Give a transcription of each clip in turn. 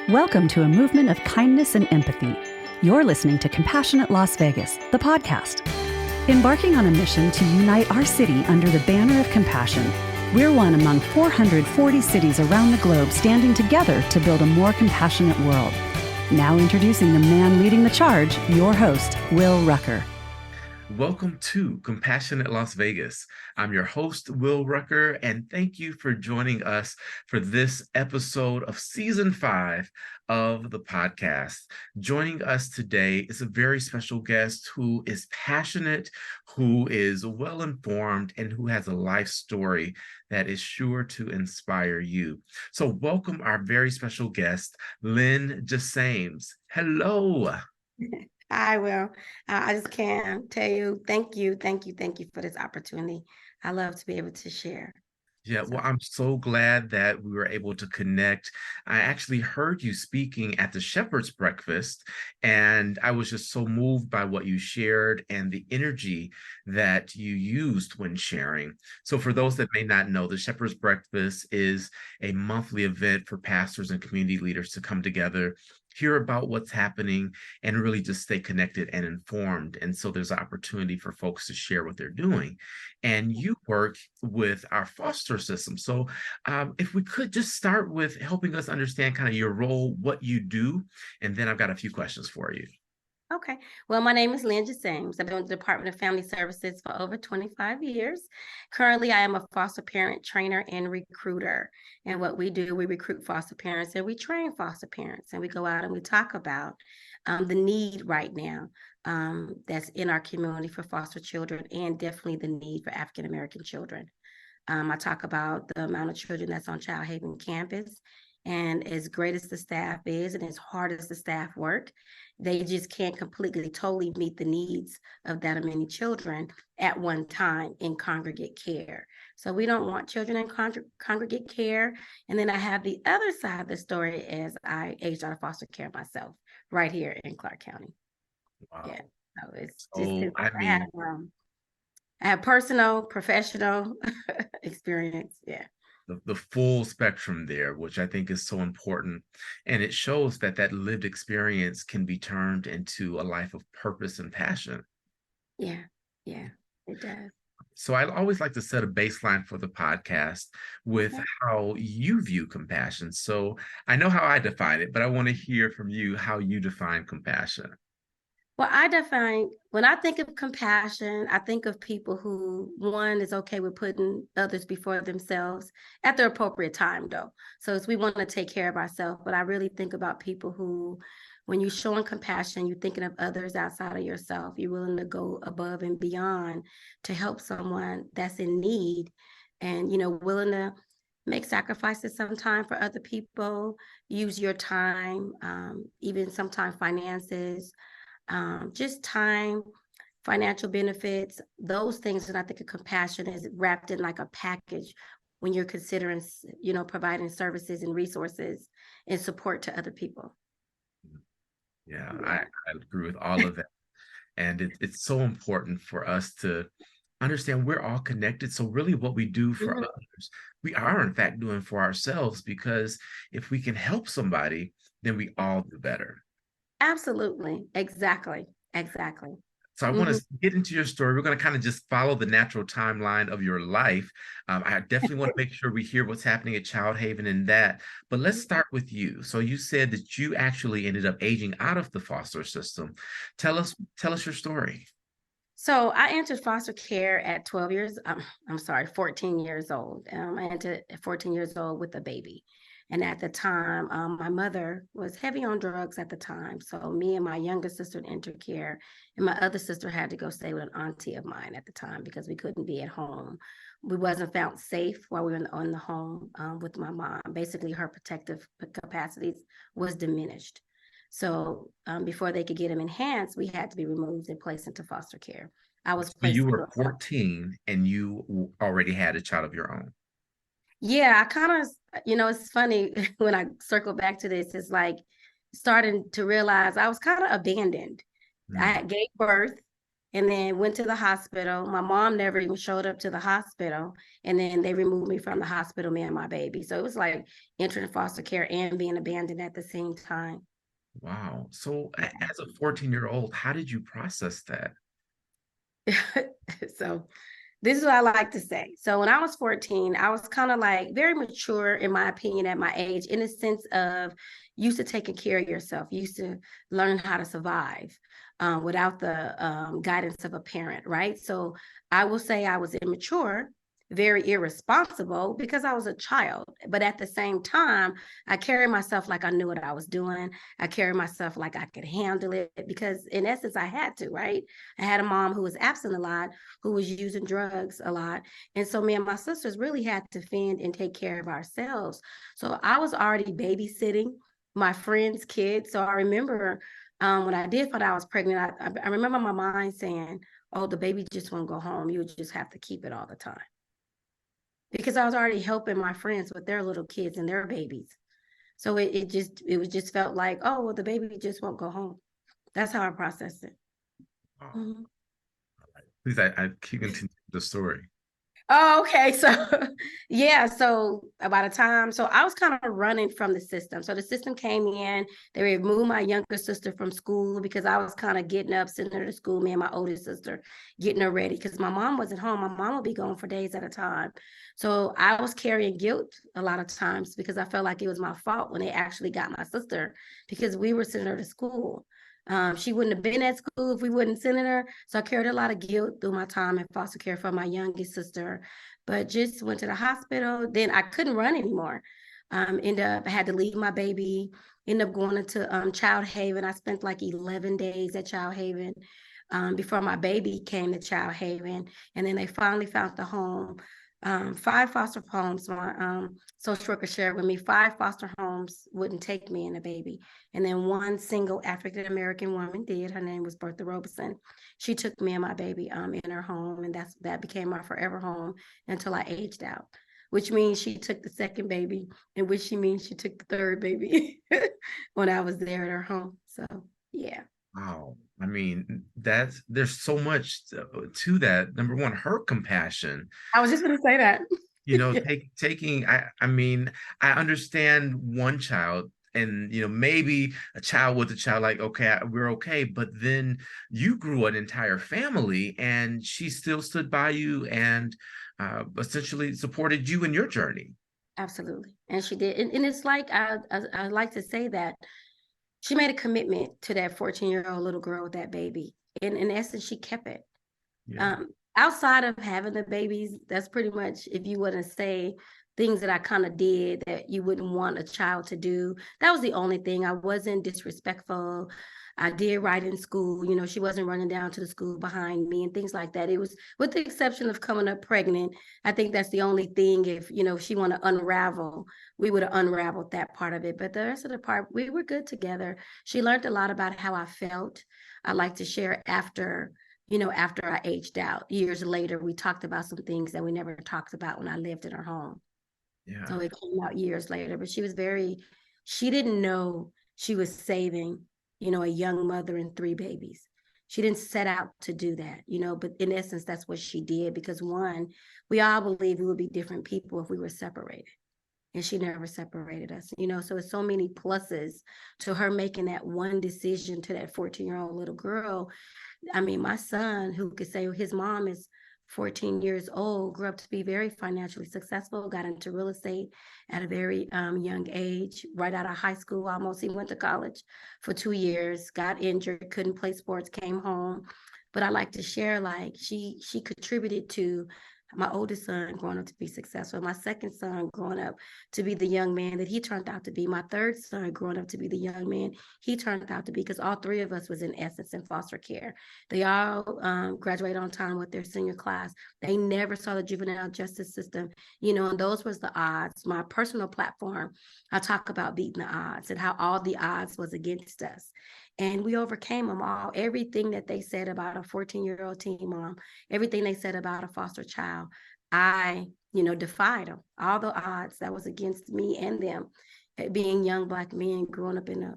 Welcome to a movement of kindness and empathy. You're listening to Compassionate Las Vegas, the podcast. Embarking on a mission to unite our city under the banner of compassion, we're one among 440 cities around the globe standing together to build a more compassionate world. Now introducing the man leading the charge, your host, Will Rucker. Welcome to Compassionate Las Vegas. I'm your host, Will Rucker, and thank you for joining us for this episode of Season 5 of the podcast. Joining us today is a very special guest who is passionate, who is well-informed, and who has a life story that is sure to inspire you. So welcome our very special guest, Lynne Jasames. Hello. I will. I just can't tell you, thank you for this opportunity. I love to be able to share. Yeah, well, I'm so glad that we were able to connect. I actually heard you speaking at the Shepherd's Breakfast, and I was just so moved by what you shared and the energy that you used when sharing. So for those that may not know, the Shepherd's Breakfast is a monthly event for pastors and community leaders to come together, hear about what's happening, and really just stay connected and informed. And so there's an opportunity for folks to share what they're doing. And you work with our foster system. So if we could just start with helping us understand kind of your role, what you do, and then I've got a few questions for you. Okay. Well, my name is Lynne Jasames. I've been with the Department of Family Services for over 25 years. Currently, I am a foster parent trainer and recruiter. And what we do, we recruit foster parents and we train foster parents. And we go out and we talk about the need right now that's in our community for foster children, and definitely the need for African-American children. I talk about the amount of children that's on Child Haven campus. And as great as the staff is and as hard as the staff work, they just can't completely, totally meet the needs of that many children at one time in congregate care. So we don't want children in congregate care. And then I have the other side of the story as I aged out of foster care myself right here in Clark County. Wow. Yeah. So it's So, I have personal, professional experience. Yeah. The full spectrum there, which I think is so important. And it shows that that lived experience can be turned into a life of purpose and passion. Yeah, it does. So I always like to set a baseline for the podcast with how you view compassion. So I know how I define it, but I want to hear from you how you define compassion. Well, when I think of compassion, I think of people who, one, is okay with putting others before themselves at the appropriate time, though. So as we want to take care of ourselves, but I really think about people who, when you're showing compassion, you're thinking of others outside of yourself. You're willing to go above and beyond to help someone that's in need, and, willing to make sacrifices sometimes for other people, use your time, even sometimes finances, just time, financial benefits, those things. And I think a compassion is wrapped in like a package when you're considering, providing services and resources and support to other people. Yeah, I agree with all of that. And it's so important for us to understand we're all connected. So really what we do for others, we are in fact doing for ourselves, because if we can help somebody, then we all do better. Absolutely. Exactly. So I want to get into your story. We're going to kind of just follow the natural timeline of your life. I definitely want to make sure we hear what's happening at Child Haven and that. But let's start with you. So you said that you actually ended up aging out of the foster system. Tell us your story. So I entered foster care at 14 years old. I entered at 14 years old with a baby. And at the time, my mother was heavy on drugs at the time. So me and my younger sister entered care, and my other sister had to go stay with an auntie of mine at the time because we couldn't be at home. We wasn't found safe while we were in the home with my mom. Basically, her protective capacities was diminished. So before they could get them enhanced, we had to be removed and placed into foster care. So you were 14 and you already had a child of your own. Yeah, I kind of, it's funny when I circle back to this, it's like starting to realize I was kind of abandoned. I gave birth and then went to the hospital. My mom never even showed up to the hospital. And then they removed me from the hospital, me and my baby. So it was like entering foster care and being abandoned at the same time. Wow. So as a 14-year-old, how did you process that? So this is what I like to say. So when I was 14, I was kind of like very mature, in my opinion, at my age, in the sense of used to taking care of yourself, used to learn how to survive without the guidance of a parent, right? So I will say I was immature, very irresponsible because I was a child. But at the same time, I carried myself like I knew what I was doing. I carried myself like I could handle it because, in essence, I had to, right? I had a mom who was absent a lot, who was using drugs a lot. And so me and my sisters really had to fend and take care of ourselves. So I was already babysitting my friends' kids. So I remember when I did find out I was pregnant, I remember my mind saying, oh, the baby just won't go home. You would just have to keep it all the time. Because I was already helping my friends with their little kids and their babies. So it was just felt like, oh, well, the baby just won't go home. That's how I processed it. Wow. Mhm. Please, I keep continuing the story. Oh, okay. So yeah, so about a time, so I was kind of running from the system. So the system came in, they removed my younger sister from school because I was kind of getting up, sending her to school, me and my older sister, getting her ready because my mom wasn't home. My mom would be gone for days at a time. So I was carrying guilt a lot of times because I felt like it was my fault when they actually got my sister because we were sending her to school. She wouldn't have been at school if we wouldn't send her. So I carried a lot of guilt through my time in foster care for my youngest sister, but just went to the hospital. Then I couldn't run anymore. I had to leave my baby, end up going into Child Haven. I spent like 11 days at Child Haven before my baby came to Child Haven. And then they finally found the home. 5 foster homes, my social worker shared with me, 5 foster homes wouldn't take me and the baby. And then one single African-American woman did. Her name was Bertha Robeson. She took me and my baby in her home, and that became our forever home until I aged out, which means she took the second baby, and which she means she took the third baby when I was there at her home. So yeah. Wow. I mean, there's so much to that. Number one, her compassion, I was just going to say that. Yeah. taking, I mean, I understand one child and, maybe a child with a child, like, okay, we're okay. But then you grew an entire family and she still stood by you and essentially supported you in your journey. Absolutely. And she did. And it's like, I like to say that she made a commitment to that 14-year-old little girl with that baby. And in essence, she kept it. Yeah. Outside of having the babies, that's pretty much, if you wouldn't say things that I kind of did that you wouldn't want a child to do, that was the only thing. I wasn't disrespectful. I did right in school. She wasn't running down to the school behind me and things like that. It was, with the exception of coming up pregnant. I think that's the only thing. If she want to unravel, we would have unraveled that part of it. But the rest of the part, we were good together. She learned a lot about how I felt. I like to share after I aged out. Years later, we talked about some things that we never talked about when I lived in her home. Yeah. So it came out years later, but she didn't know she was saving, a young mother and 3 babies. She didn't set out to do that, but in essence, that's what she did because, one, we all believe we would be different people if we were separated. And she never separated us, so it's so many pluses to her making that one decision to that 14-year-old little girl. I mean, my son, who could say his mom is 14 years old, grew up to be very financially successful, got into real estate at a very young age, right out of high school almost. He went to college for 2 years, got injured, couldn't play sports, came home. But I like to share, like, she contributed to my oldest son growing up to be successful, my second son growing up to be the young man that he turned out to be, my third son growing up to be the young man he turned out to be, because all 3 of us was in essence in foster care. They all graduated on time with their senior class. They never saw the juvenile justice system, and those was the odds. My personal platform, I talk about beating the odds and how all the odds was against us. And we overcame them all. Everything that they said about a 14-year-old teen mom, everything they said about a foster child, I, defied them. All the odds that was against me and them, being young Black men growing up in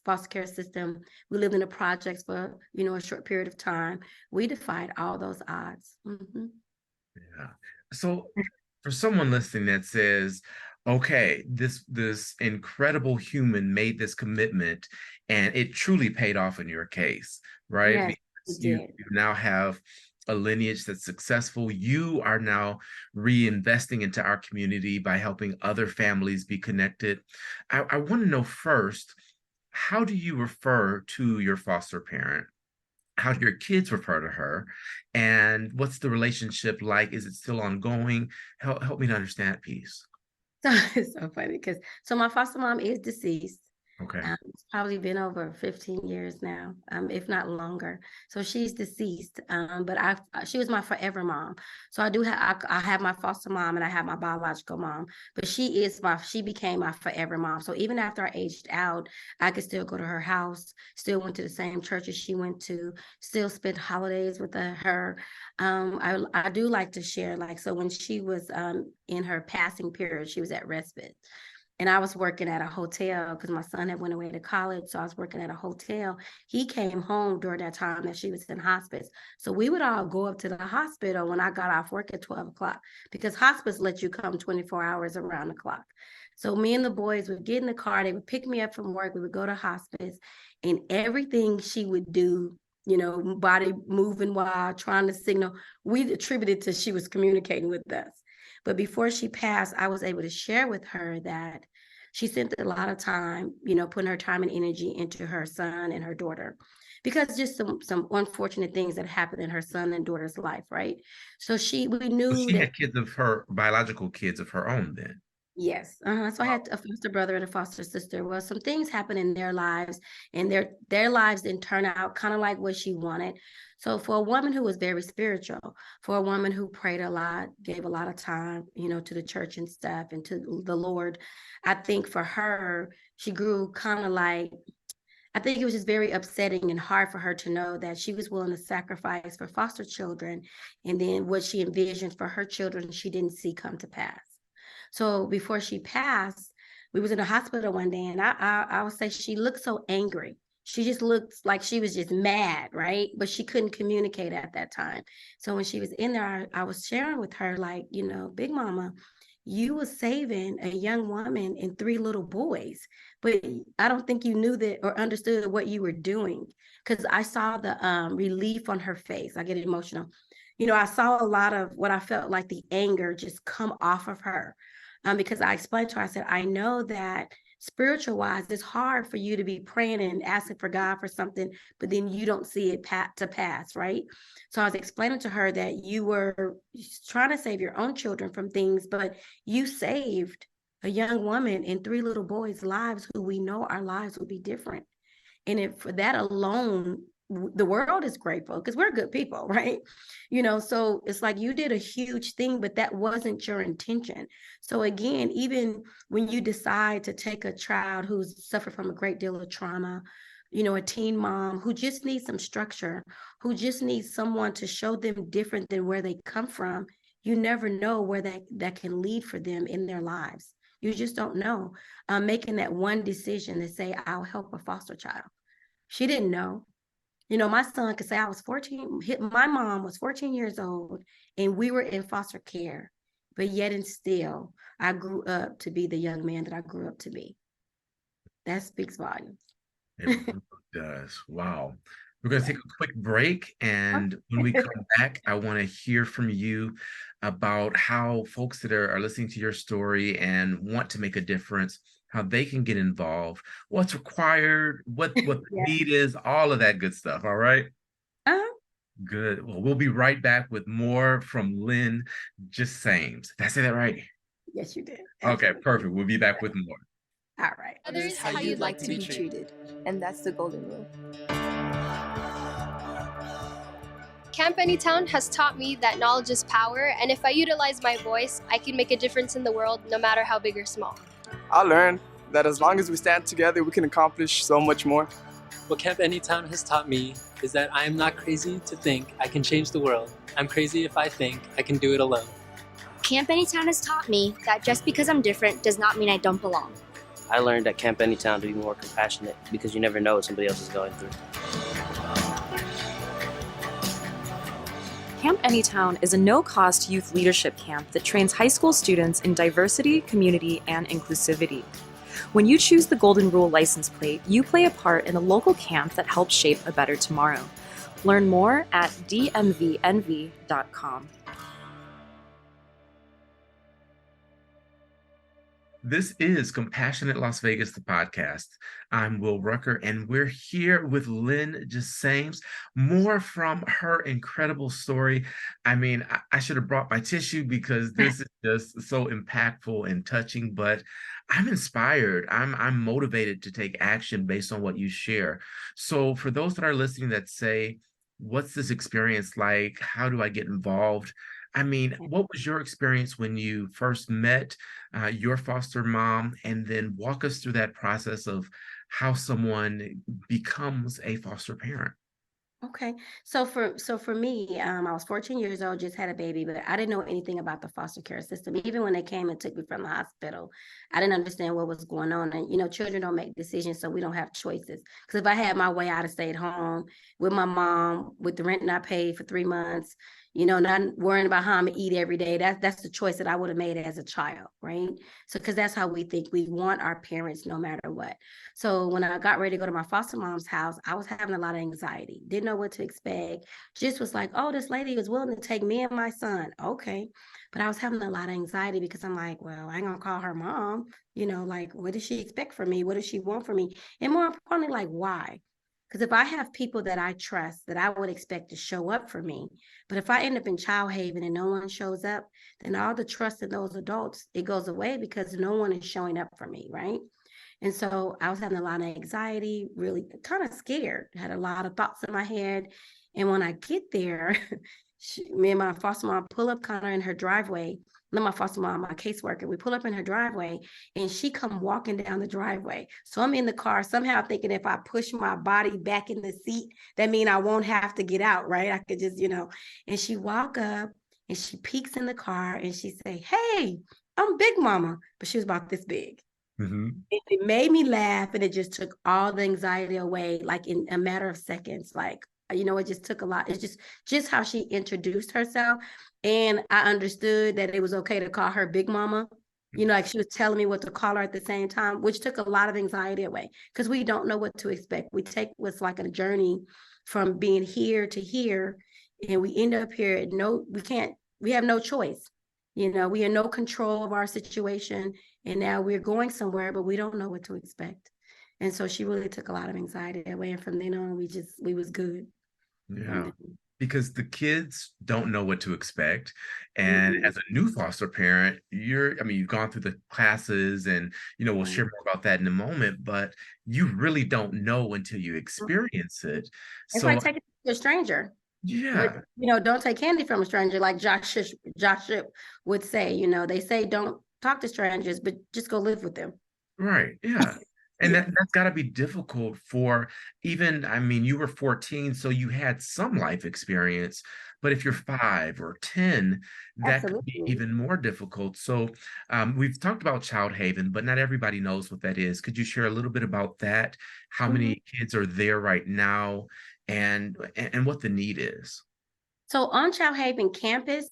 foster care system. We lived in the projects for, a short period of time. We defied all those odds. Mm-hmm. Yeah. So for someone listening that says, okay, this incredible human made this commitment and it truly paid off in your case, right? Yes, we Because you did. now have a lineage that's successful. You are now reinvesting into our community by helping other families be connected. I want to know first, how do you refer to your foster parent? How do your kids refer to her? And what's the relationship like? Is it still ongoing? Help me to understand that piece. So it's so funny because my foster mom is deceased. Okay. It's probably been over 15 years now, if not longer. So she's deceased. But she was my forever mom. So I have my foster mom and I have my biological mom. But she became my forever mom. So even after I aged out, I could still go to her house, still went to the same churches she went to, still spent holidays with her. I do like to share, like, so when she was in her passing period, she was at respite. And I was working at a hotel because my son had went away to college. So I was working at a hotel. He came home during that time that she was in hospice. So we would all go up to the hospital when I got off work at 12 o'clock because hospice lets you come 24 hours around the clock. So me and the boys would get in the car. They would pick me up from work. We would go to hospice and everything she would do, body moving while trying to signal, we attributed to she was communicating with us. But before she passed, I was able to share with her that she spent a lot of time, putting her time and energy into her son and her daughter, because just some unfortunate things that happened in her son and daughter's life, right? So we So knew she that. had kids of her, biological kids of her own then. Yes. So I had a foster brother and a foster sister. Well, some things happened in their lives, and their lives didn't turn out kind of like what she wanted. So for a woman who was very spiritual, for a woman who prayed a lot, gave a lot of time, to the church and stuff and to the Lord, I think for her, she grew kind of like, I think it was just very upsetting and hard for her to know that she was willing to sacrifice for foster children, and then what she envisioned for her children, she didn't see come to pass. So before she passed, we was in the hospital one day, and I would say she looked so angry. She just looked like she was just mad, right? But she couldn't communicate at that time. So when she was in there, I was sharing with her, like, Big Mama, you was saving a young woman and 3 little boys, but I don't think you knew that or understood what you were doing, because I saw the relief on her face. I get emotional. I saw a lot of what I felt like the anger just come off of her. Because I explained to her, I said, I know that spiritual wise, it's hard for you to be praying and asking for God for something, but then you don't see it to pass, right? So I was explaining to her that you were trying to save your own children from things, but you saved a young woman and 3 little boys' lives who we know our lives will be different. And for that alone, the world is grateful because we're good people, right? So it's like you did a huge thing, but that wasn't your intention. So again, even when you decide to take a child who's suffered from a great deal of trauma, a teen mom who just needs some structure, who just needs someone to show them different than where they come from, you never know where that can lead for them in their lives. You just don't know. Making that one decision to say, I'll help a foster child. She didn't know. My son could say I was 14. My mom was 14 years old and we were in foster care, but yet and still, I grew up to be the young man that I grew up to be. That speaks volumes. It really does. Wow. We're going to take a quick break. And when we come back, I want to hear from you about how folks that are listening to your story and want to make a difference, how they can get involved, what's required, what the need is, all of that good stuff. All right. Good. Well, we'll be right back with more from Lynne Jasames. Did I say that right? Yes, you did. Absolutely. Okay, perfect. We'll be back with more. All right. Others how you'd like to be treated. And that's the golden rule. Camp Anytown has taught me that knowledge is power, and if I utilize my voice, I can make a difference in the world, no matter how big or small. I learned that as long as we stand together, we can accomplish so much more. What Camp Anytown has taught me is that I am not crazy to think I can change the world. I'm crazy if I think I can do it alone. Camp Anytown has taught me that just because I'm different does not mean I don't belong. I learned at Camp Anytown to be more compassionate because you never know what somebody else is going through. Camp Anytown is a no-cost youth leadership camp that trains high school students in diversity, community, and inclusivity. When you choose the Golden Rule license plate, you play a part in a local camp that helps shape a better tomorrow. Learn more at dmvnv.com. This is Compassionate Las Vegas, the podcast. I'm Will Rucker, and we're here with Lynne Jasames. More from her incredible story. I mean, I should have brought my tissue because this is just so impactful and touching, but I'm inspired. I'm motivated to take action based on what you share. So for those that are listening that say, what's this experience like? How do I get involved? I mean, what was your experience when you first met your foster mom, and then walk us through that process of how someone becomes a foster parent? Okay. So for me, I was 14 years old, just had a baby, but I didn't know anything about the foster care system. Even when they came and took me from the hospital, I didn't understand what was going on. And, children don't make decisions, so we don't have choices. Because if I had my way, I'd have stayed home with my mom, with the rent not paid for 3 months, not worrying about how I'm gonna eat every day. That's the choice that I would have made as a child, right? So, because that's how we think. We want our parents no matter what. So when I got ready to go to my foster mom's house, I was having a lot of anxiety. Didn't know what to expect. Just was like, oh, this lady is willing to take me and my son. Okay. But I was having a lot of anxiety because I'm like, well, I ain't gonna call her mom. Like, what does she expect from me? What does she want from me? And more importantly, like, why? Because if I have people that I trust, that I would expect to show up for me, but if I end up in child haven and no one shows up, then all the trust in those adults, it goes away because no one is showing up for me, right? And so I was having a lot of anxiety, really kind of scared, had a lot of thoughts in my head. And when I get there, me and my foster mom pull up kind of in her driveway. Not my foster mom, my caseworker. We pull up in her driveway and she come walking down the driveway. So I'm in the car somehow thinking if I push my body back in the seat, that means I won't have to get out, right? I could just, and she walk up and she peeks in the car and she say, hey, I'm Big Mama. But she was about this big. Mm-hmm. It made me laugh and it just took all the anxiety away, like in a matter of seconds. Like, it just took a lot. It's just how she introduced herself. And I understood that it was okay to call her Big Mama. Like she was telling me what to call her at the same time, which took a lot of anxiety away because we don't know what to expect. We take what's like a journey from being here to here, and we end up here. We have no choice. We are no control of our situation. And now we're going somewhere, but we don't know what to expect. And so she really took a lot of anxiety away. And from then on, we was good. Yeah. Because the kids don't know what to expect. And as a new foster parent, you've gone through the classes and, we'll share more about that in a moment, but you really don't know until you experience it. It's like taking it to a stranger. Yeah. Don't take candy from a stranger, like Josh Ship would say. They say don't talk to strangers, but just go live with them. Right. Yeah. And that's got to be difficult for even, you were 14, so you had some life experience, but if you're 5 or 10, that could be even more difficult. So we've talked about child haven, but not everybody knows what that is. Could you share a little bit about that? How many kids are there right now and what the need is? So on Child Haven campus,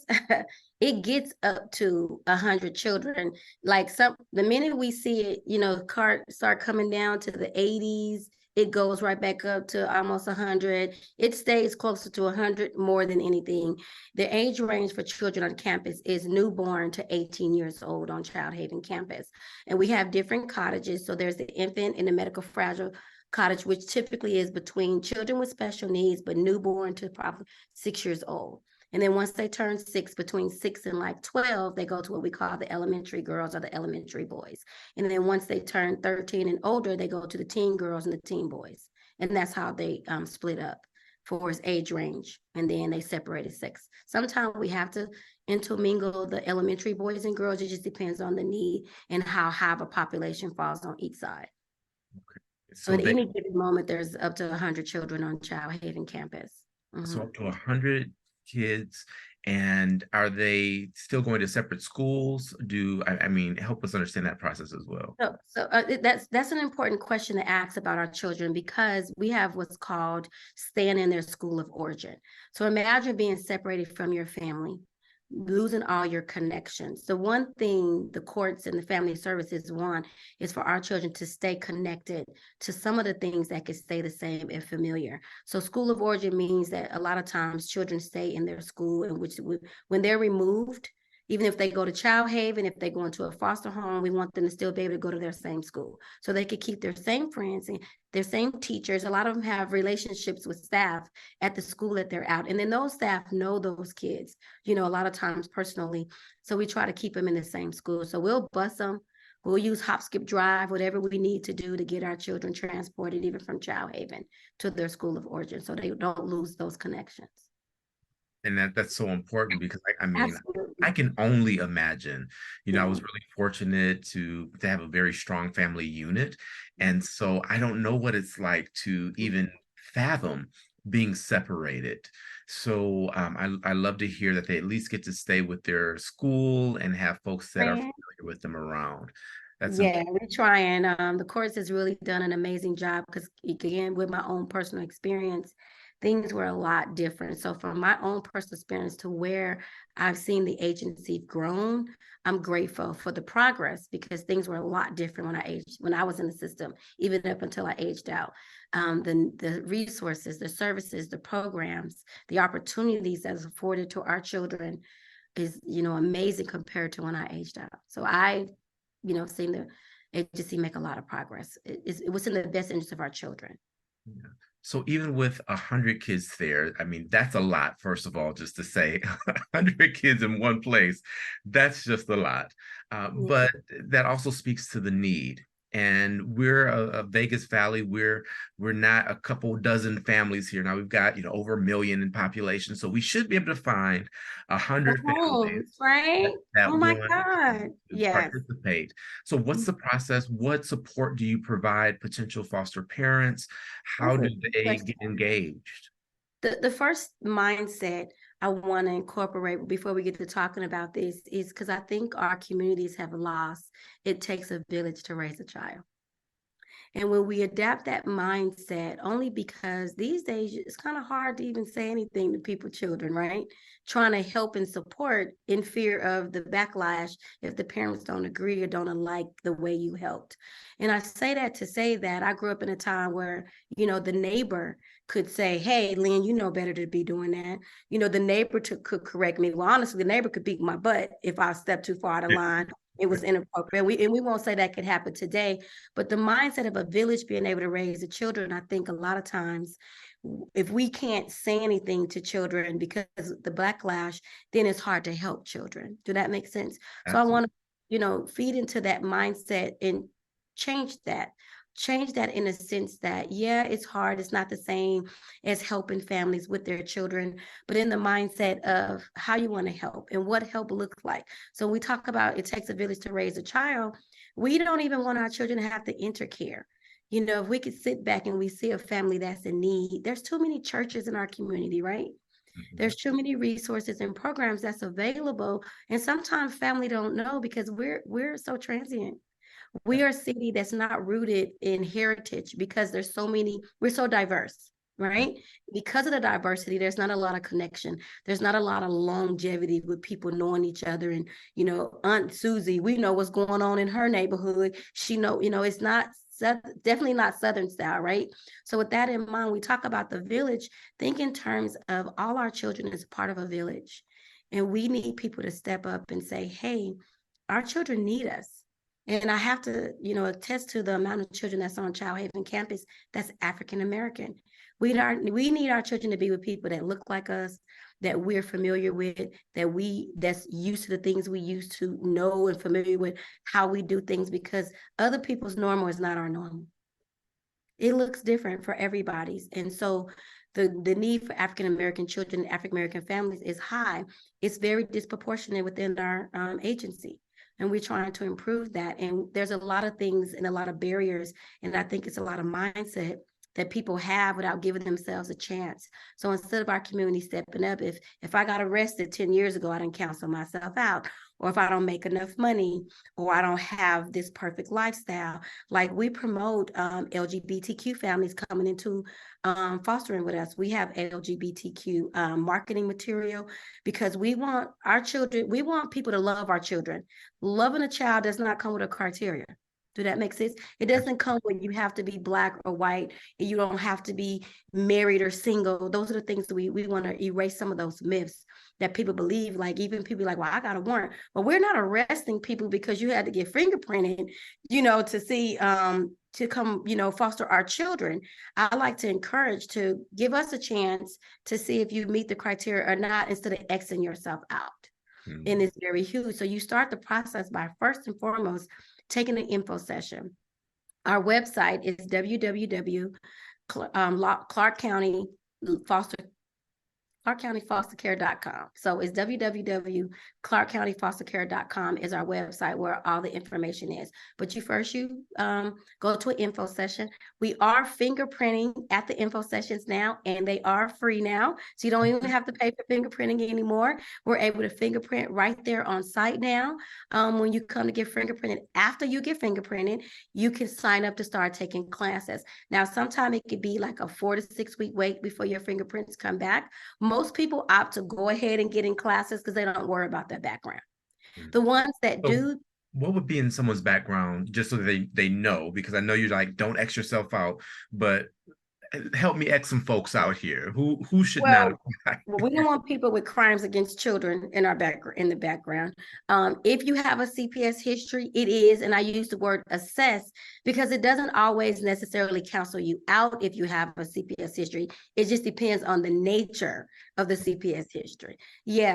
it gets up to 100 children. Like the minute we see it, cart start coming down to the 80s, it goes right back up to almost 100. It stays closer to 100 more than anything. The age range for children on campus is newborn to 18 years old on Child Haven campus. And we have different cottages. So there's the infant and the medical fragile cottage, which typically is between children with special needs, but newborn to probably 6 years old. And then once they turn 6, between 6 and like 12, they go to what we call the elementary girls or the elementary boys. And then once they turn 13 and older, they go to the teen girls and the teen boys. And that's how they split up for its age range. And then they separate at 6. Sometimes we have to intermingle the elementary boys and girls. It just depends on the need and how high of a population falls on each side. Okay. So at any given moment, there's up to 100 children on Child Haven campus. So up to 100 kids, and are they still going to separate schools? I mean, help us understand that process as well. That's an important question to ask about our children, because we have what's called staying in their school of origin. So imagine being separated from your family, losing all your connections. The one thing the courts and the family services want is for our children to stay connected to some of the things that can stay the same and familiar. So school of origin means that a lot of times children stay in their school, in which when they're removed, even if they go to child haven, if they go into a foster home, we want them to still be able to go to their same school so they could keep their same friends and their same teachers. A lot of them have relationships with staff at the school that they're out. And then those staff know those kids, a lot of times personally. So we try to keep them in the same school. So we'll bus them. We'll use hop, skip, drive, whatever we need to do to get our children transported, even from child haven to their school of origin, so they don't lose those connections. And that's so important, because I mean, Absolutely. I can only imagine, Yeah. I was really fortunate to have a very strong family unit. And so I don't know what it's like to even fathom being separated. So I love to hear that they at least get to stay with their school and have folks that are familiar with them around. Yeah, we're trying. The course has really done an amazing job, because again, with my own personal experience, things were a lot different. So from my own personal experience to where I've seen the agency grown, I'm grateful for the progress, because things were a lot different when I was in the system, even up until I aged out. The resources, the services, the programs, the opportunities that's afforded to our children is, amazing compared to when I aged out. So I seen the agency make a lot of progress. It was in the best interest of our children. Yeah. So even with 100 kids there, I mean, that's a lot, first of all, just to say 100 kids in one place, that's just a lot. But that also speaks to the need. And we're a Vegas Valley. We're not a couple dozen families here. Now we've got, over 1 million in population. So we should be able to find 100 families, right? that Oh my want God. to Yes. participate. So what's the process? What support do you provide potential foster parents? How do they get engaged? The first mindset I want to incorporate before we get to talking about this is, because I think our communities have lost, it takes a village to raise a child. And when we adapt that mindset, only because these days it's kind of hard to even say anything to people, children, right? Trying to help and support in fear of the backlash if the parents don't agree or don't like the way you helped. And I say that to say that I grew up in a time where, the neighbor could say, hey, Lynn, you know better to be doing that. The neighbor could correct me. Well, honestly, the neighbor could beat my butt if I stepped too far out of line. It was inappropriate. And we won't say that could happen today, but the mindset of a village being able to raise the children, I think a lot of times, if we can't say anything to children because of the backlash, then it's hard to help children. Do that make sense? Absolutely. So I want to, feed into that mindset and change that in a sense that, yeah, it's hard. It's not the same as helping families with their children, but in the mindset of how you want to help and what help looks like. So we talk about it takes a village to raise a child. We don't even want our children to have to enter care. If we could sit back and we see a family that's in need, there's too many churches in our community, right? Mm-hmm. There's too many resources and programs that's available. And sometimes family don't know, because we're so transient. We are a city that's not rooted in heritage, because we're so diverse, right? Because of the diversity, there's not a lot of connection. There's not a lot of longevity with people knowing each other. And, Aunt Susie, we know what's going on in her neighborhood. She it's not definitely not Southern style, right? So with that in mind, we talk about the village, think in terms of all our children as part of a village. And we need people to step up and say, hey, our children need us. And I have to, attest to the amount of children that's on Child Haven campus that's African American. We need our children to be with people that look like us, that we're familiar with, that's used to the things we used to know and familiar with how we do things, because other people's normal is not our normal. It looks different for everybody's. And so the need for African American children and African American families is high. It's very disproportionate within our agency. And we're trying to improve that. And there's a lot of things and a lot of barriers. And I think it's a lot of mindset that people have without giving themselves a chance. So instead of our community stepping up, if I got arrested 10 years ago, I didn't counsel myself out. Or if I don't make enough money, or I don't have this perfect lifestyle, like we promote LGBTQ families coming into fostering with us. We have LGBTQ marketing material because we want our children, we want people to love our children. Loving a child does not come with a criteria. Do that make sense? It doesn't come when you have to be Black or white, and you don't have to be married or single. Those are the things that we want to erase, some of those myths that people believe. Like even people like, well, I got a warrant. But we're not arresting people because you had to get fingerprinted, to see to come, foster our children. I like to encourage to give us a chance to see if you meet the criteria or not, instead of Xing yourself out. And it's very huge. So you start the process by first and foremost taking an info session. Our website is clarkcountyfostercare.com. So it's www.clarkcountyfostercare.com is our website where all the information is. But you go to an info session. We are fingerprinting at the info sessions now, and they are free now. So you don't even have to pay for fingerprinting anymore. We're able to fingerprint right there on site now. When you come to get fingerprinted, after you get fingerprinted, you can sign up to start taking classes. Now, sometimes it could be like a 4 to 6 week wait before your fingerprints come back. Most people opt to go ahead and get in classes because they don't worry about their background. The ones that do. What would be in someone's background, just so they know, because I know you're like, don't X yourself out, but help me X some folks out here who should not apply. Well, we don't want people with crimes against children in the background. If you have a CPS history, it is, and I use the word assess because it doesn't always necessarily counsel you out if you have a CPS history. It just depends on the nature of the CPS history.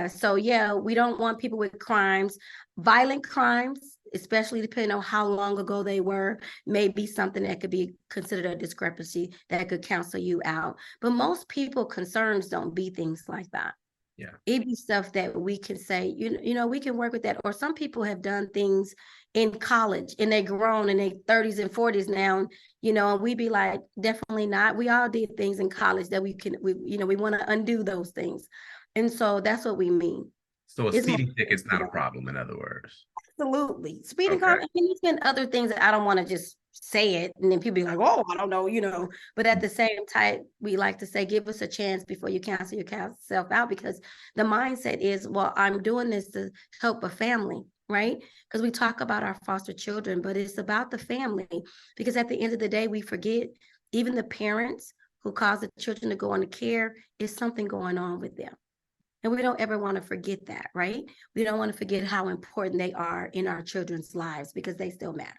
So we don't want people with crimes, violent crimes, especially depending on how long ago they were, may be something that could be considered a discrepancy that could counsel you out. But most people concerns don't be things like that. Yeah. It'd be stuff that we can say, we can work with that. Or some people have done things in college and they're grown in their 30s and 40s now, and we be like, definitely not. We all did things in college that we want to undo those things. And so that's what we mean. So a speeding ticket's not a problem, in other words. Absolutely. Speeding car, there's been other things that I don't want to just say it, and then people be like, oh, I don't know, but at the same time, we like to say, give us a chance before you cancel yourself out, because the mindset is, well, I'm doing this to help a family, right? Because we talk about our foster children, but it's about the family, because at the end of the day, we forget even the parents who cause the children to go into care, is something going on with them. And we don't ever want to forget that, right? We don't want to forget how important they are in our children's lives, because they still matter.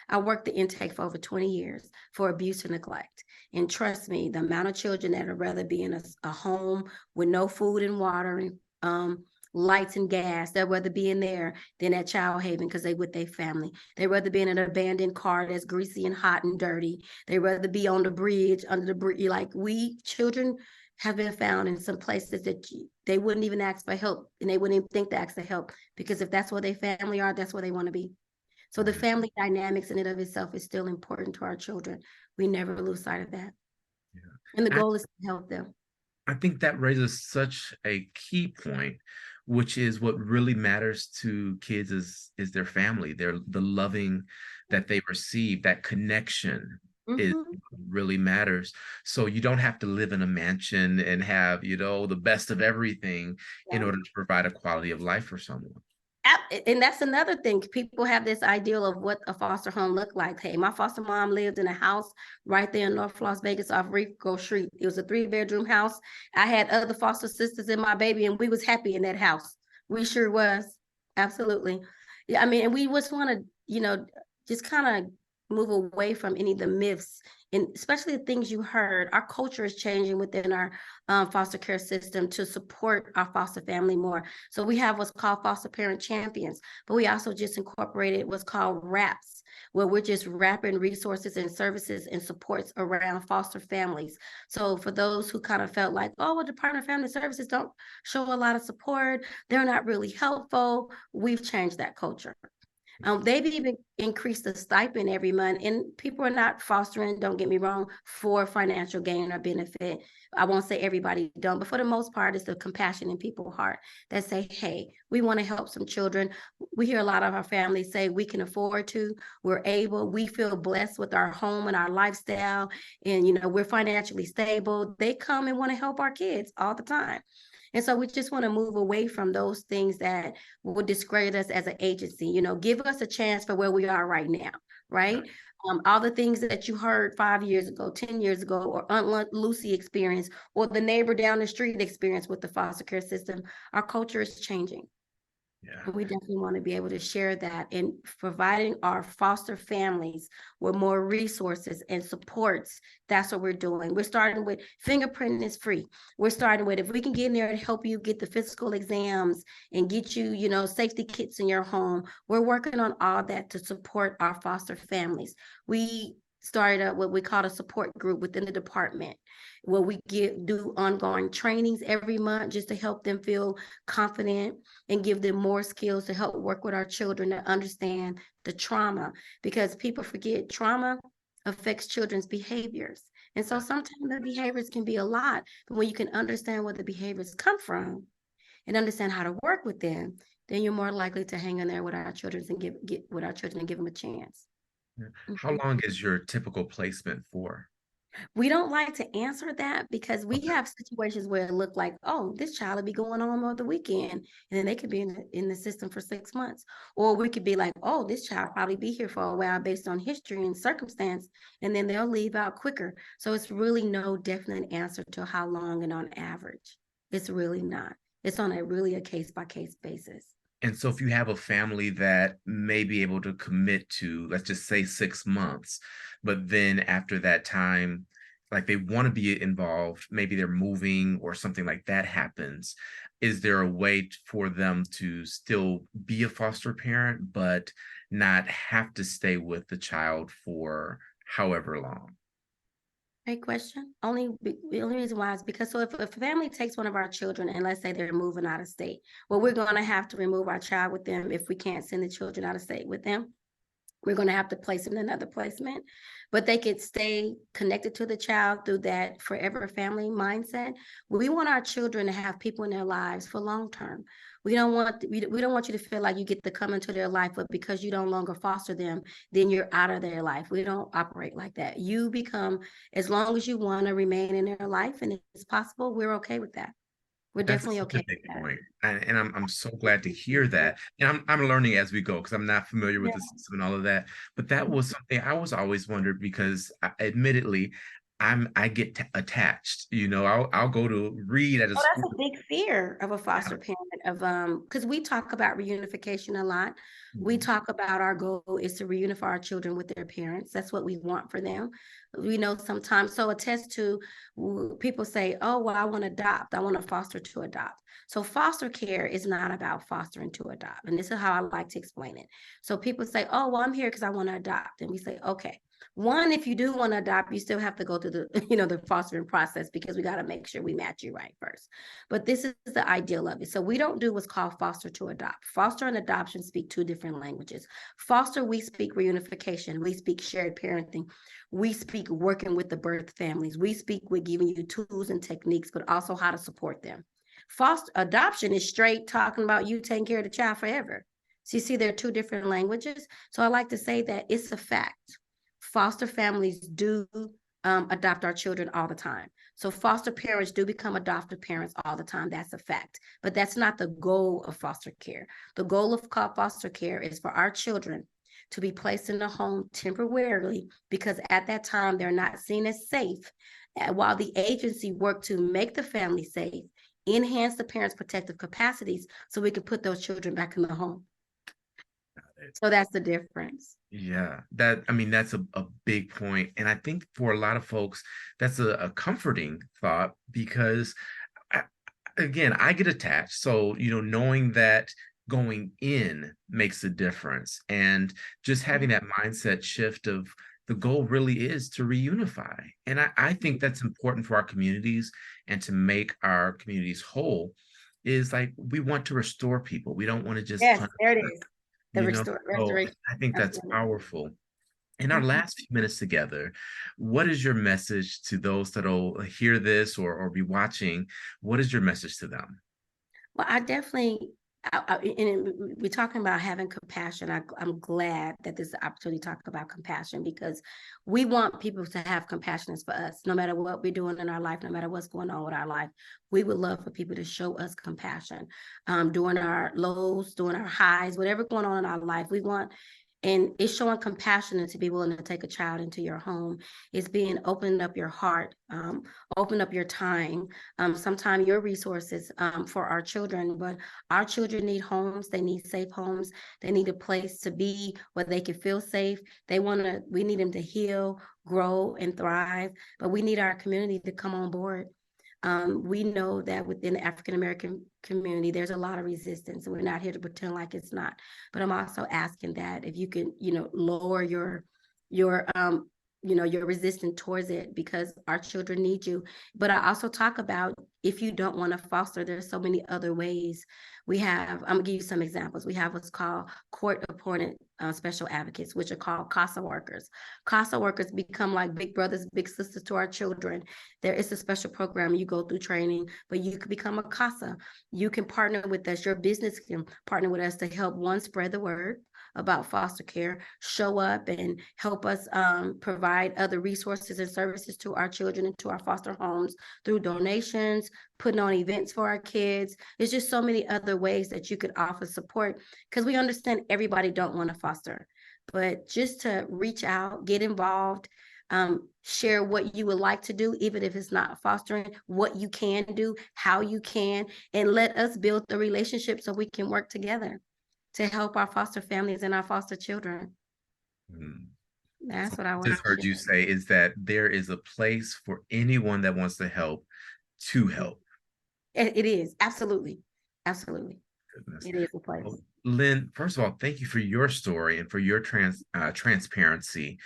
I worked the intake for over 20 years for abuse and neglect. And trust me, the amount of children that would rather be in a home with no food and water and lights and gas, they'd rather be in there than at Child Haven because they with their family. They'd rather be in an abandoned car that's greasy and hot and dirty. They'd rather be on the bridge, under the bridge. Like, we children have been found in some places that they wouldn't even ask for help, and they wouldn't even think to ask for help, because if that's where their family are, that's where they want to be. So the family dynamics in and of itself is still important to our children. We never lose sight of that. Yeah. And the goal is to help them. I think that raises such a key point, which is what really matters to kids is their family, the loving that they receive, that connection. It really matters. So you don't have to live in a mansion and have, the best of everything in order to provide a quality of life for someone. And that's another thing. People have this ideal of what a foster home looked like. Hey, my foster mom lived in a house right there in North Las Vegas off Rico Street. It was a 3-bedroom house. I had other foster sisters and my baby, and we was happy in that house. We sure was. Absolutely. Yeah, I mean, and we just want to, just kind of move away from any of the myths, and especially the things you heard. Our culture is changing within our foster care system to support our foster family more. So we have what's called foster parent champions, but we also just incorporated what's called RAPs, where we're just wrapping resources and services and supports around foster families. So for those who kind of felt like, oh, well, Department of Family Services don't show a lot of support, they're not really helpful, we've changed that culture. They've even increased the stipend every month, and people are not fostering, don't get me wrong, for financial gain or benefit. I won't say everybody don't, but for the most part, it's the compassion in people's heart that say, hey, we want to help some children. We hear a lot of our families say we can afford to, we're able, we feel blessed with our home and our lifestyle, and we're financially stable. They come and want to help our kids all the time. And so we just want to move away from those things that will discredit us as an agency. Give us a chance for where we are right now, right? All the things that you heard 5 years ago, 10 years ago, or Aunt Lucy experience, or the neighbor down the street experience with the foster care system, our culture is changing. Yeah. And we definitely want to be able to share that in providing our foster families with more resources and supports. That's what we're doing. We're starting with fingerprinting is free. We're starting with, if we can get in there and help you get the physical exams and get you, safety kits in your home, we're working on all that to support our foster families. We started up what we call a support group within the department, where we do ongoing trainings every month just to help them feel confident and give them more skills to help work with our children to understand the trauma, because people forget trauma affects children's behaviors. And so sometimes the behaviors can be a lot, but when you can understand where the behaviors come from and understand how to work with them, then you're more likely to hang in there with our children and get with our children and give them a chance. How long is your typical placement for? We don't like to answer that because we have situations where it look like, oh, this child will be going on over the weekend, and then they could be in the system for 6 months. Or we could be like, oh, this child probably be here for a while based on history and circumstance, and then they'll leave out quicker. So it's really no definite answer to how long and on average. It's really not. It's on a case-by-case basis. And so if you have a family that may be able to commit to, let's just say 6 months, but then after that time, like they want to be involved, maybe they're moving or something like that happens, is there a way for them to still be a foster parent, but not have to stay with the child for however long? Great question. The only reason why is because, so if a family takes one of our children and let's say they're moving out of state, well, we're going to have to remove our child with them if we can't send the children out of state with them. We're going to have to place them in another placement, but they could stay connected to the child through that forever family mindset. We want our children to have people in their lives for long term. We don't want you to feel like you get to come into their life, but because you no longer foster them, then you're out of their life. We don't operate like that. You become, as long as you want to remain in their life and it's possible, we're okay with that. We're That's definitely such a okay big with that. point. And I'm so glad to hear that. And I'm learning as we go because I'm not familiar with the system and all of that. But that was something I was always wondered because admittedly, I get attached. I'll go to read at a That's school. a big fear of a foster parent because we talk about reunification a lot. We talk about our goal is to reunify our children with their parents. That's what we want for them. We know sometimes, so attest to people say, oh, well, I want to adopt. I want to foster to adopt. So foster care is not about fostering to adopt. And this is how I like to explain it. So people say, oh, well, I'm here because I want to adopt. And we say, okay. One, if you do want to adopt, you still have to go through the, the fostering process because we got to make sure we match you right first. But this is the ideal of it. So we don't do what's called foster to adopt. Foster and adoption speak two different languages. Foster, we speak reunification. We speak shared parenting. We speak working with the birth families. We speak with giving you tools and techniques, but also how to support them. Foster adoption is straight talking about you taking care of the child forever. So you see, there are two different languages. So I like to say that it's a fact. Foster families do adopt our children all the time. So foster parents do become adoptive parents all the time. That's a fact. But that's not the goal of foster care. The goal of foster care is for our children to be placed in a home temporarily because at that time they're not seen as safe, while the agency work to make the family safe, enhance the parents' protective capacities so we can put those children back in the home. So that's the difference. Yeah, that's a big point. And I think for a lot of folks, that's a comforting thought because, again, I get attached. So, knowing that going in makes a difference and just having that mindset shift of the goal really is to reunify. And I think that's important for our communities and to make our communities whole is like we want to restore people. We don't want to just Yes, punish there it them. is. restoration. I think that's Absolutely. powerful. In our last few minutes together, what is your message to those that'll hear this or be watching? What is your message to them? Well, I definitely, we're talking about having compassion. I'm glad that this is an opportunity to talk about compassion, because we want people to have compassion for us, no matter what we're doing in our life, no matter what's going on with our life. We would love for people to show us compassion during our lows, during our highs, whatever going on in our life. We want, and it's showing compassion and to be willing to take a child into your home. It's being opening up your heart, open up your time, sometimes your resources for our children. But our children need homes. They need safe homes. They need a place to be where they can feel safe. We need them to heal, grow, and thrive. But we need our community to come on board. We know that within the African American community, there's a lot of resistance, and we're not here to pretend like it's not. But I'm also asking that if you can, lower your your resistance towards it, because our children need you. But I also talk about, if you don't want to foster, there's so many other ways. I'm gonna give you some examples. We have what's called court-appointed special advocates, which are called CASA workers. CASA workers become like big brothers, big sisters to our children. There is a special program, you go through training, but you can become a CASA. You can partner with us. Your business can partner with us to help, one, spread the word about foster care, show up and help us provide other resources and services to our children and to our foster homes through donations, putting on events for our kids. There's just so many other ways that you could offer support, because we understand everybody don't want to foster, but just to reach out, get involved, share what you would like to do, even if it's not fostering, what you can do, how you can, and let us build the relationship so we can work together to help our foster families and our foster children. That's what I just heard you say, is that there is a place for anyone that wants to help to help. It is. Absolutely. Absolutely. Goodness. It is a place. Well, Lynne, first of all, thank you for your story and for your transparency.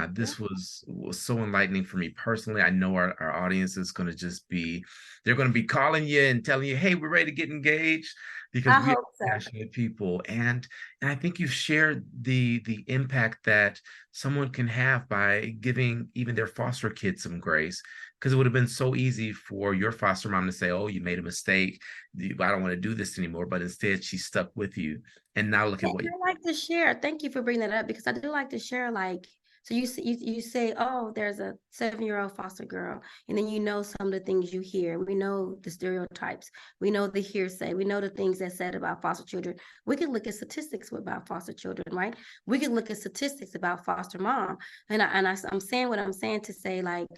This was so enlightening for me personally. I know our audience is going to they're going to be calling you and telling you, hey, we're ready to get engaged, because we are passionate people. And I think you've shared the impact that someone can have by giving even their foster kids some grace, because it would have been so easy for your foster mom to say, oh, you made a mistake, I don't want to do this anymore. But instead, she stuck with you. And now look at what I like to share. Thank you for bringing that up, because I do like to share, like, so you say, oh, there's a 7-year-old foster girl, and then some of the things you hear. We know the stereotypes. We know the hearsay. We know the things that's said about foster children. We can look at statistics about foster children, right? We can look at statistics about foster mom. And I'm saying what I'm saying to say, like,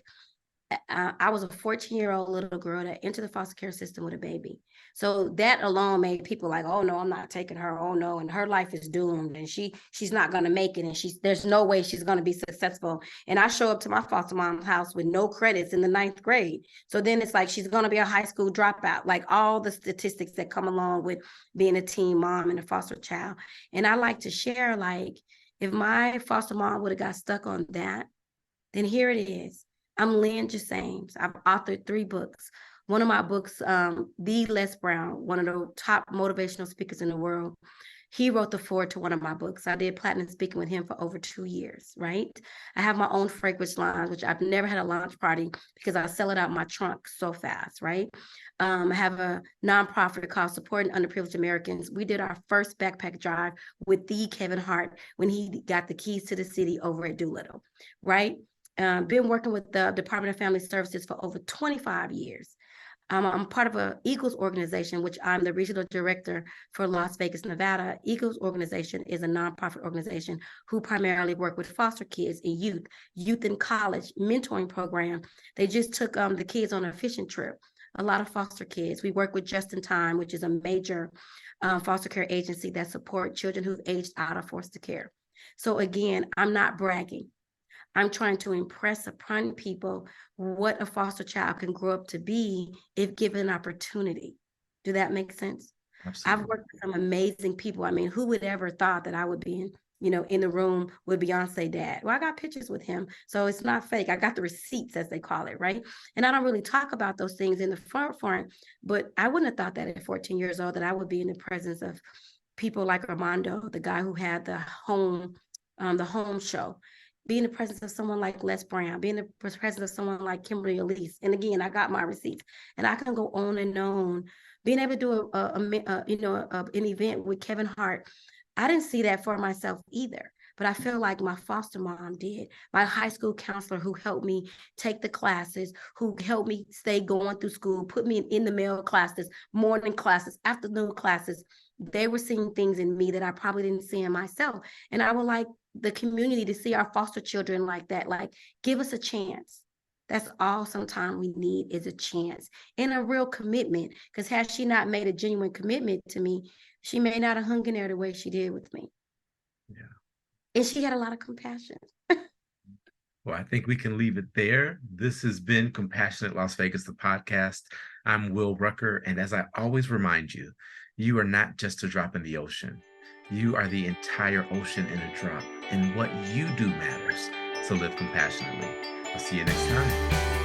I was a 14-year-old little girl that entered the foster care system with a baby. So that alone made people like, oh no, I'm not taking her. Oh no, and her life is doomed, and she's not going to make it, and there's no way she's going to be successful. And I show up to my foster mom's house with no credits in the 9th grade. So then it's like she's going to be a high school dropout, like all the statistics that come along with being a teen mom and a foster child. And I like to share, like, if my foster mom would have got stuck on that, then here it is. I'm Lynne Jasames. I've authored 3 books. One of my books, the Les Brown, one of the top motivational speakers in the world, he wrote the foreword to one of my books. I did platinum speaking with him for over 2 years, right? I have my own fragrance line, which I've never had a launch party because I sell it out my trunk so fast, right? I have a nonprofit called Supporting Underprivileged Americans. We did our first backpack drive with the Kevin Hart when he got the keys to the city over at Doolittle, right? Been working with the Department of Family Services for over 25 years. I'm part of an Eagles organization, which I'm the regional director for Las Vegas, Nevada. Eagles organization is a nonprofit organization who primarily work with foster kids and youth in college, mentoring program. They just took the kids on a fishing trip, a lot of foster kids. We work with Just in Time, which is a major foster care agency that support children who've aged out of foster care. So again, I'm not bragging. I'm trying to impress upon people what a foster child can grow up to be if given an opportunity. Do that make sense? Absolutely. I've worked with some amazing people. I mean, who would ever thought that I would be in the room with Beyonce's dad? Well, I got pictures with him, so it's not fake. I got the receipts, as they call it, right? And I don't really talk about those things in the front, but I wouldn't have thought that at 14 years old that I would be in the presence of people like Armando, the guy who had the home show, be in the presence of someone like Les Brown, be in the presence of someone like Kimberly Elise. And again, I got my receipts, and I can go on and on. Being able to do an event with Kevin Hart, I didn't see that for myself either. But I feel like my foster mom did. My high school counselor who helped me take the classes, who helped me stay going through school, put me in the male classes, morning classes, afternoon classes. They were seeing things in me that I probably didn't see in myself. And I would like the community to see our foster children like that, like give us a chance. That's all sometimes we need is a chance and a real commitment. Because had she not made a genuine commitment to me, she may not have hung in there the way she did with me. Yeah. And she had a lot of compassion. Well, I think we can leave it there. This has been Compassionate Las Vegas, the podcast. I'm Will Rucker. And as I always remind you, you are not just a drop in the ocean. You are the entire ocean in a drop. And what you do matters. So live compassionately. I'll see you next time.